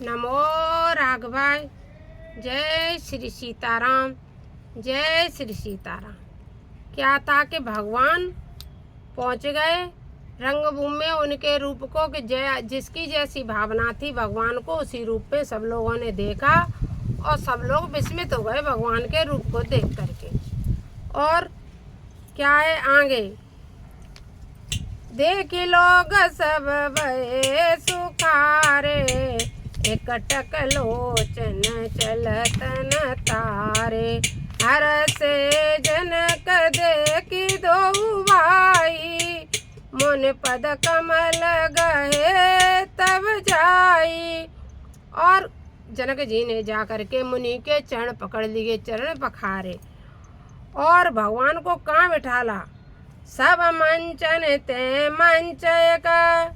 नमो राघवाय। जय श्री सीताराम। जय श्री सीताराम। क्या था कि भगवान पहुंच गए रंगभूमि में उनके रूप को कि जिसकी जैसी भावना थी भगवान को उसी रूप में सब लोगों ने देखा और सब लोग विस्मित हो गए भगवान के रूप को देख करके। और क्या है आगे, देख लोग सब भये सुखारे, एकटक लोचन चलत न तारे, हर से जनक देखी दो भाई, मुन पद कमल गए तब जाई। और जनक जी ने जा करके मुनि के चरण पकड़ लिए, चरण पखारे और भगवान को कहाँ बिठाला, सब मंचन ते मंचय का,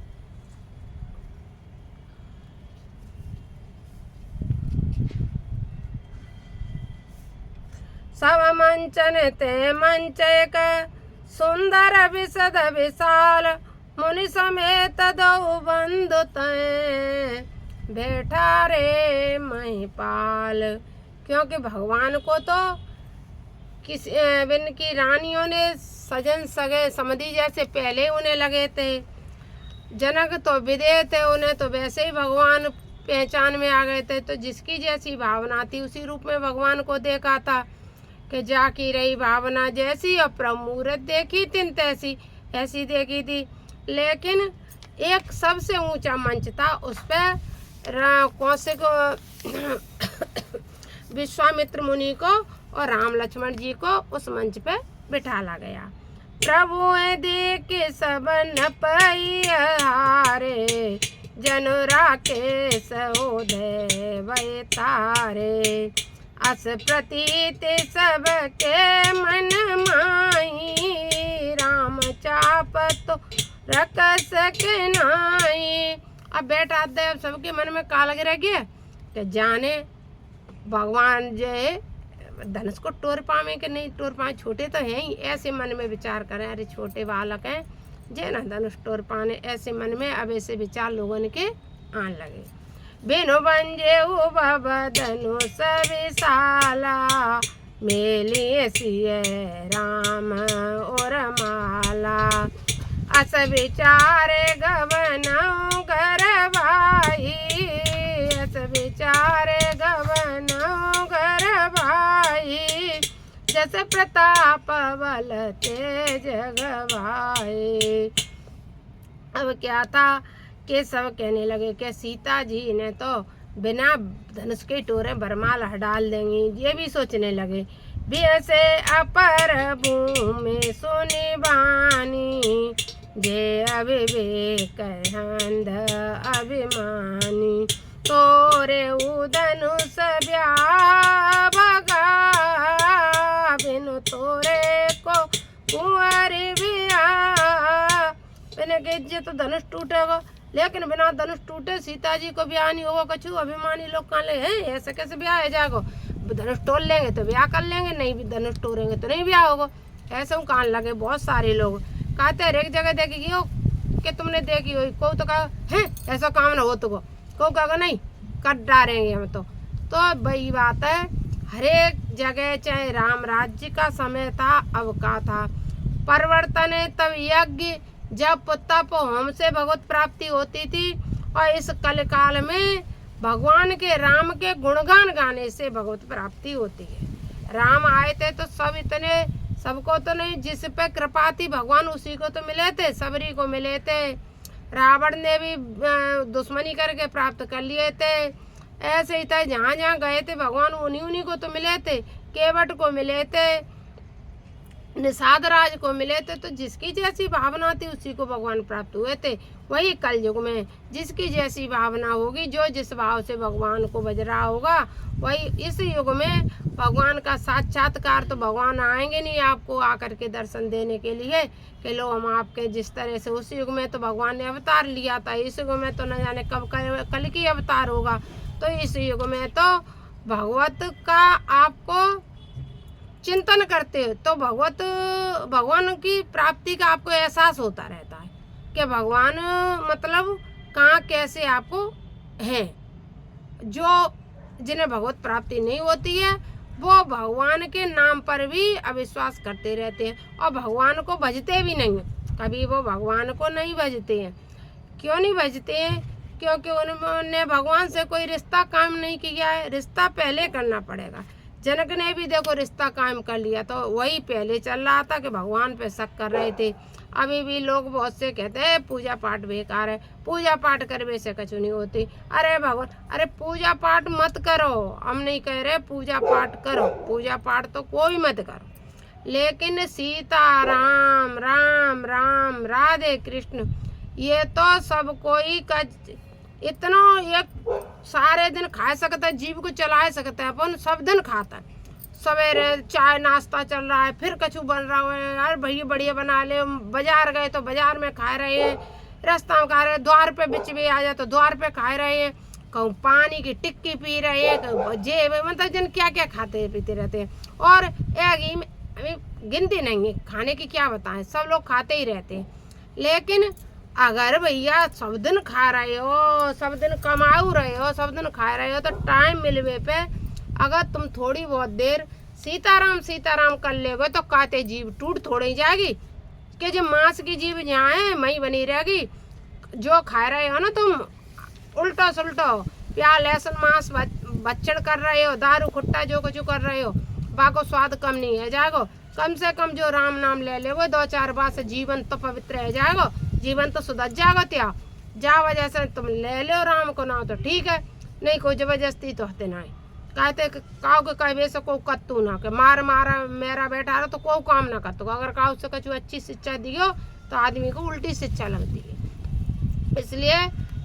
सब मंचन ते मंचय का, सुंदर विशद विशाल, मुनि समेत दो बंधु तय, बैठा रे महिपाल। क्योंकि भगवान को तो किस बिन की रानियों ने सजन सगे समधी जैसे पहले उन्हें लगे थे। जनक तो विदेह थे, उन्हें तो वैसे ही भगवान पहचान में आ गए थे। तो जिसकी जैसी भावना थी उसी रूप में भगवान को देखा था कि जाकी रही भावना जैसी और प्रमूरत देखी तिन तैसी, ऐसी देखी थी। लेकिन एक सबसे ऊंचा मंच था, उस पर कौशिक विश्वामित्र मुनि को और राम लक्ष्मण जी को उस मंच पे बिठाला गया। प्रभु देख सब न हारे, जन राके सहोदय वै तारे, अस प्रतीत सबके मन माही, राम चाप तो रख सके नाई। अब बेटा देव सबके मन में का लग रह गया कि जाने भगवान जो धनुष को टोर पावे कि नहीं टोर पाए, छोटे तो हैं ही, ऐसे मन में विचार करें, अरे छोटे बालक हैं जे ना धनुष टोर पाने, ऐसे मन में अब ऐसे विचार लोगों के आन लगे। बिनु बंजे भव धनुष विशाला, मेलिए सिय राम और माला, अस विचारे गवनऊ घर भाई, अस विचारे गवनऊ घर भाई, जस प्रताप बल तेज गवाए। अब क्या था कि सब कहने लगे कि सीता जी ने तो बिना धनुष के टोरे बरमाल डाल देंगी, ये भी सोचने लगे। से अपर भूमि सुनि बानी, जे अविवेक हंध अभिमानी, तोरे धनुष भगा, बिनु तोरे को कुंवारी बिया। बिना के तो धनुष टूटेगा, लेकिन बिना धनुष टूटे सीता जी को ब्याह नहीं होगा। कछु अभिमानी लोग कहाँ ले हैं, ऐसे कैसे ब्याह है जागो, धनुष तोड़ लेंगे तो ब्याह कर लेंगे, नहीं भी धनुष तोड़ेंगे तो नहीं ब्याह होगा। ऐसे कान लगे बहुत सारे लोग कहते हैं, एक जगह देखी हो कि तुमने देखी हो, को तो कहा है ऐसा काम ना हो, तो को कहा नहीं कर डालेंगे हम तो वही बात है। हर एक जगह चाहे राम राज्य का समय था, अब का था परिवर्तन है, तब यज्ञ जब तप होम से भगवत प्राप्ति होती थी, और इस कल काल में भगवान के राम के गुणगान गाने से भगवत प्राप्ति होती है। राम आए थे तो सब इतने सबको तो नहीं, जिस पे कृपा थी भगवान उसी को तो मिले थे, सबरी को मिले थे। रावण ने भी दुश्मनी करके प्राप्त कर लिए थे। ऐसे ही था, जहाँ जहाँ गए थे भगवान उन्हीं को तो मिले थे, केवट को मिले थे, निषाद राज को मिले थे। तो जिसकी जैसी भावना थी उसी को भगवान प्राप्त हुए थे। वही कल युग में जिसकी जैसी भावना होगी, जो जिस भाव से भगवान को बज रहा होगा, वही इस युग में भगवान का साक्षात्कार। तो भगवान आएंगे नहीं आपको आकर के दर्शन देने के लिए कि लो हम आपके, जिस तरह से उस युग में तो भगवान ने अवतार लिया था, इस युग में तो न जाने कब कल की अवतार होगा। तो इस युग में तो भगवत का आपको चिंतन करते हो तो भगवान की प्राप्ति का आपको एहसास होता रहता है कि भगवान मतलब कहाँ कैसे आपको हैं। जो जिन्हें भगवत प्राप्ति नहीं होती है वो भगवान के नाम पर भी अविश्वास करते रहते हैं और भगवान को भजते भी नहीं हैं। कभी वो भगवान को नहीं भजते हैं। क्यों नहीं भजते हैं? क्योंकि उन्होंने भगवान से कोई रिश्ता कायम नहीं किया है। रिश्ता पहले करना पड़ेगा। जनक ने भी देखो रिश्ता कायम कर लिया, तो वही पहले चल रहा था कि भगवान पे शक कर रहे थे। अभी भी लोग बहुत से कहते हैं पूजा पाठ बेकार है, पूजा पाठ करने से कुछ नहीं होती। अरे भगवान, अरे पूजा पाठ मत करो, हम नहीं कह रहे पूजा पाठ करो, पूजा पाठ तो कोई मत करो, लेकिन सीता राम राम राम राधे कृष्ण ये तो सब कोई का इतना एक सारे दिन खा सकता है, जीव को चला सकता है। अपन सब दिन खाता है, सवेरे चाय नाश्ता चल रहा है, फिर कछु बन रहा है, यार भैया बढ़िया बना ले। बाजार गए तो बाजार में खा रहे हैं, रास्ता में खा रहे हैं, द्वार पे बिच में आ जाए तो द्वार पे खा रहे हैं, कहूँ पानी की टिक्की पी रहे हैं, मतलब जन क्या क्या खाते पीते रहते हैं। और एक गिनती नहीं है खाने की, क्या बताएं, सब लोग खाते ही रहते हैं। लेकिन अगर भैया सब दिन खा रहे हो, सब दिन कमाऊ रहे हो, सब दिन खा रहे हो, तो टाइम मिलवे पे अगर तुम थोड़ी बहुत देर सीताराम कर लेगो तो काते जीव टूट थोड़ी ही जाएगी कि जो मांस की जीव जहाँ है वहीं बनी रहेगी। जो खा रहे हो ना तुम उल्टो सुल्टो, प्याज लहसुन मांस बच्चड़ कर रहे हो, दारू खुट्टा जो कुछ कर रहे हो, बाको स्वाद कम नहीं है जाएगो। कम से कम जो राम नाम ले ले वो 2-4 बार से जीवन तो पवित्र रह जाएगा, जीवन तो सुधर जाएगा। त्या जा वजह से तुम ले लो राम को नाम तो ठीक है, नहीं कोई जबरदस्ती तो हते नहीं कहते काव के कहे से को कत्तू ना के मारा मेरा बेटा रहा तो कोई काम ना करतो। अगर काव से कुछ अच्छी शिक्षा दियो तो आदमी को उल्टी शिक्षा लगती है। इसलिए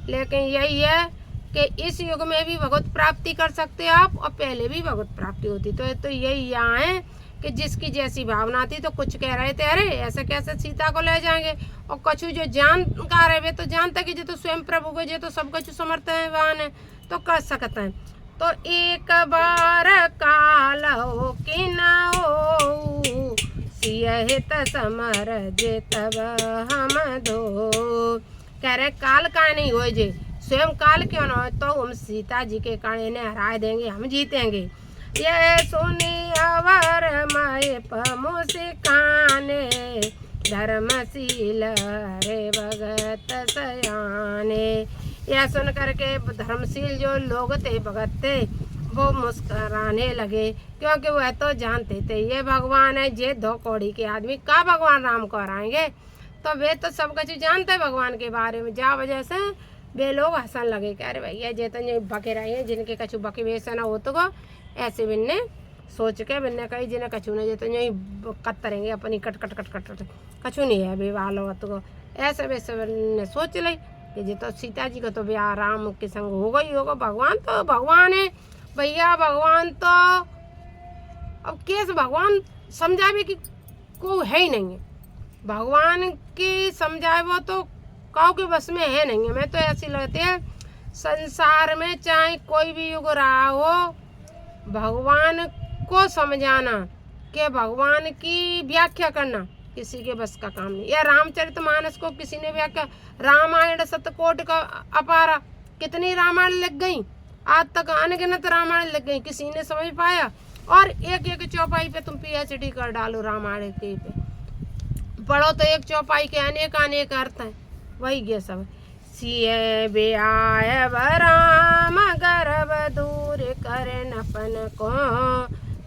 लेकिन यही है कि इस युग में भी भगवत प्राप्ति कर सकते हो आप, और पहले भी भगवत प्राप्ति होती। तो यही यहाँ है कि जिसकी जैसी भावना थी। तो कुछ कह रहे थे अरे ऐसे कैसे सीता को ले जाएंगे, और कछु जो जानकार है वे तो जानते कि जो तो स्वयं प्रभु को जो तो सब कुछ समर्थवान है तो कर सकते हैं। तो एक बार काल हो कि न हो सियहित समर जे तब हम दो। कह रहे काल का नहीं हो जे, स्वयं काल क्यों ना हो, तो हम सीता जी के कारण इन्हें हरा देंगे, हम जीतेंगे। ये सुनी अवर माए मुस्काने धर्मशील रे भगत सयाने। यह सुन करके धर्मशील जो लोग थे भगत थे वो मुस्कराने लगे, क्योंकि वह तो जानते थे ये भगवान है, जे दो कौड़ी के आदमी का भगवान राम को हराएंगे। तो वे तो सब कुछ जानते भगवान के बारे में, जा वजह से वे लोग हंसन लगे कि अरे भैया जे तो बके रहे हैं, जिनके कछु बके वैसे ना हो तो ऐसे बिन्ने सोच के बिन्ने कही जिन्हें कछु नहीं जे तो यही कतरेंगे अपनी कट कट कट कट कछु नहीं है विवाह लो तो ऐसे वैसे ने सोच ली कि जे तो सीता जी का तो ब्याह राम के संग होगा ही होगा। भगवान तो भगवान है भैया, भगवान तो अब कैसे भगवान समझावे कि कोई है ही नहीं है, भगवान की समझाए वो तो काउ के बस में है नहीं है। मैं तो ऐसी लगती है संसार में चाहे कोई भी युग रहा हो, भगवान को समझाना कि भगवान की व्याख्या करना किसी के बस का काम नहीं। या रामचरितमानस को किसी ने व्याख्या, रामायण शतकोट का अपारा, कितनी रामायण लग गई, आज तक अनगिनत रामायण लग गई, किसी ने समझ पाया। और एक एक चौपाई पे तुम PhD कर डालो रामायण के पे, पढ़ो तो एक चौपाई के अनेक अनेक अर्थ हैं, वही ये सब। सिय ब्याह राम गर्भ दूर करे नपन को,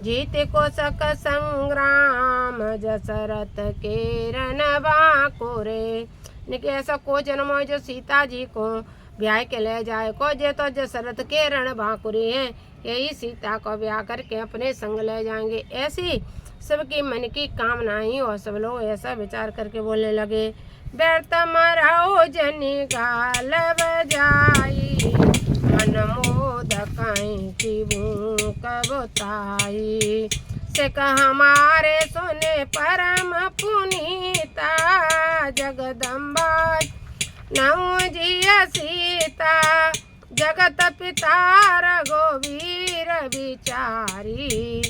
जीत को सक संग्राम जसरथ के रनवा को रे। निके ऐसा को जन्म हो जो सीता जी को ब्याह के ले जाए को, जे तो जसरथ के रण भाकुरी है, यही सीता को ब्याह करके अपने संग ले जाएंगे। ऐसी सबकी मन की कामनाएं, और सब लोग ऐसा विचार करके बोलने लगे। व्यर्थ मराओ जनी गाल बजाई, मनमोद कहीं की भूख बताई। सिख हमारे सुने परम पुनीता, जगदम्बा नौ जिया सीता, जगत पिता रघुवीर विचारी,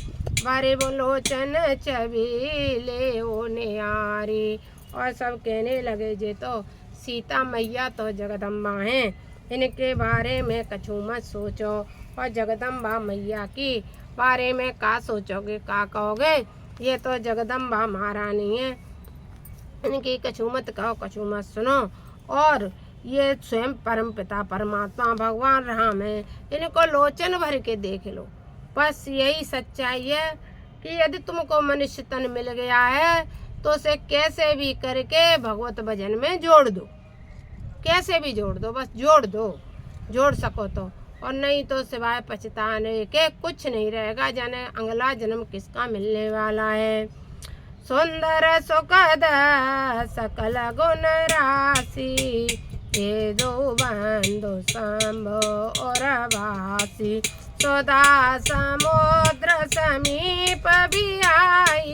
बारे बोलोचन छबीले ओ न्यारी। और सब कहने लगे जे तो सीता मैया तो जगदम्बा हैं, इनके बारे में कछु मत सोचो। और जगदम्बा मैया की बारे में का सोचोगे, का कहोगे? ये तो जगदम्बा महारानी है, इनकी कछु मत कहो, कछु मत सुनो। और ये स्वयं परम पिता परमात्मा भगवान राम है, इनको लोचन भर के देख लो। बस यही सच्चाई है कि यदि तुमको मनुष्य तन मिल गया है तो उसे कैसे भी करके भगवत भजन में जोड़ दो, कैसे भी जोड़ दो, बस जोड़ दो, जोड़ सको तो। और नहीं तो सिवाय पछताने के कुछ नहीं रहेगा। जाने अगला जन्म किसका मिलने वाला है। सुंदर सुखद सकल गुण राशि, ये दो बंधु शंभु और वासी। सुधा समुद्र समीप भी आई,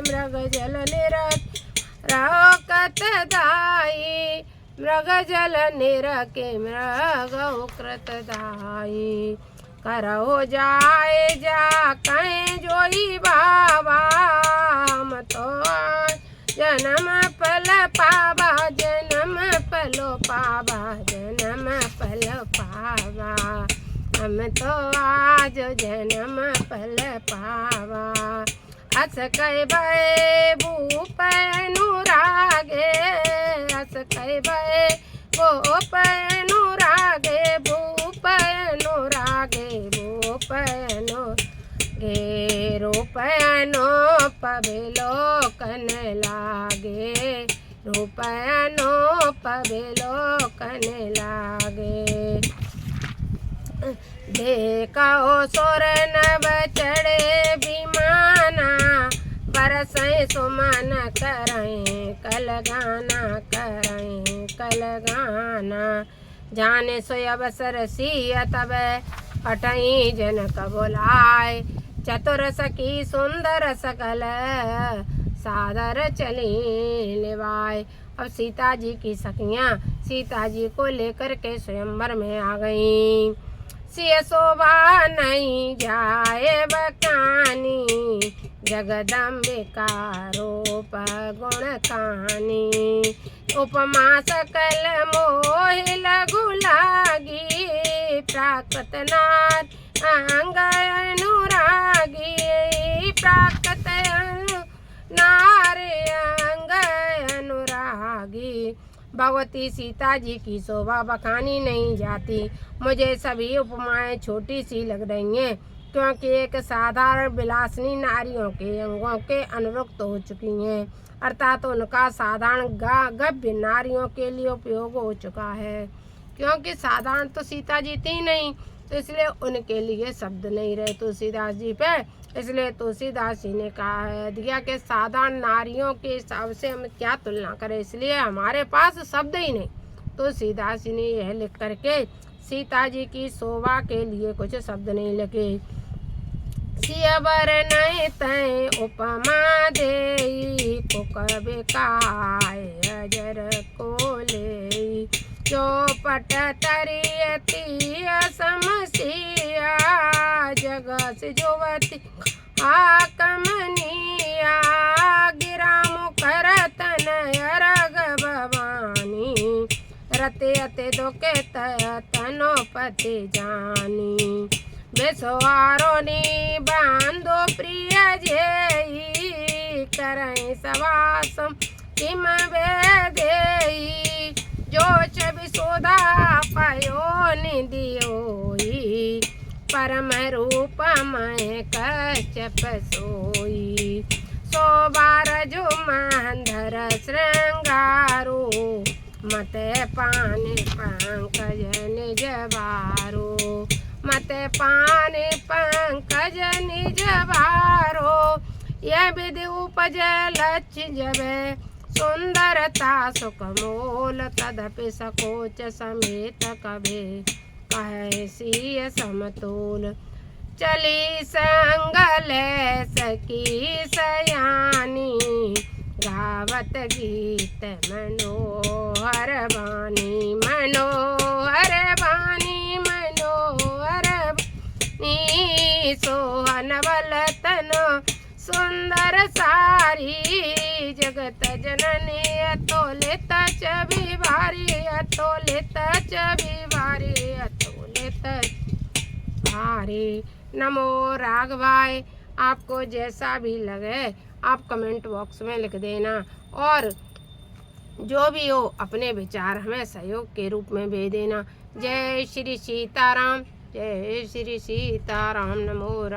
मृग जल निरत रोकत दाई। मृग जल निरके मृग कृत दाई। करहो जाए जा कहीं जोई बाबा, हम तो जन्म पल पावा, जन्म पलो पावा, जन्म पल पावा। हम तो आज जन्म पल पावा। हस कह भय भूप अनुरागे, हस कह भय भूप अनुरागे, भूप अनुरागे, भूप अनुरागे। रूप अनूप विलोकन लागे, रूप अनूप विलोकन लागे। देखो सुर नभ चढ़े विमाना, बरसें सुमन करें कल गाना, करें कल गाना। जाने सो अवसर सिय तब पटई जनक बुलाए, चतुर सखी सुंदर सकल सादर चली निभाए। अब सीता जी की सखियाँ सीता जी को लेकर के स्वयंवर में आ गईं। सिय शोभा नहीं जाए बकानी, जगदम्बिका रूप गुण कानी। उपमा सकल मोहि लघु लागी, प्राकृत नार अंग अनुरागी, प्राकृत नार अंग अनुरागी। भगवती सीता जी की शोभा बखानी नहीं जाती। मुझे सभी उपमाएं छोटी सी लग रही हैं, क्योंकि एक साधारण विलासिनी नारियों के अंगों के अनुरुक्त हो चुकी हैं, अर्थात उनका साधारण गव्य नारियों के लिए उपयोग हो चुका है। क्योंकि साधारण तो सीता जी थी नहीं, तो इसलिए उनके लिए शब्द नहीं रहे तुलसीदास जी पे। इसलिए तुलसीदास जी ने कहा है दिया कि साधारण नारियों के हिसाब से हम क्या तुलना करें, इसलिए हमारे पास शब्द ही नहीं। तुलसीदास जी ने यह लिख करके सीता जी की शोभा के लिए कुछ शब्द नहीं लिखे। सियबर नहीं तय उपमा देई, को कभी कहाय अजर को ले। जो पट तरियती समसिया, जग से जोवती आकमनिया। गिरा मुखर तनय रग भवानी, रते अते दोके तनो पति जानी। बेसवारोनी बांधो प्रिय जेई, करई सवासम किम वेदेई। जो छवि सोधा पयो निधियोई, परम रूप मैं कश्यप सोई। सोबार जो मंधर श्रृंगारो, मते पाने पंकज निज बारो। मते पाने पंकज निज बारो, यह विधि उपज लक्ष्य जबे। सुंदरता सुख मोल तदपि सकोच समेत कभे, कहे सिय समतोल। चली संगल सकी सयानी, गावत गीत मनोहर वाणी। मनोहर वाणी मनोहर वाणी, सोहन बल तन सुंदर सारी जगत जननी अतोलित छवि भारी अतोलित छवि भारी अतोलित भारी। नमो राघवाय। आपको जैसा भी लगे आप कमेंट बॉक्स में लिख देना और जो भी हो अपने विचार हमें सहयोग के रूप में भेज देना। जय श्री सीताराम, जय श्री सीताराम। नमो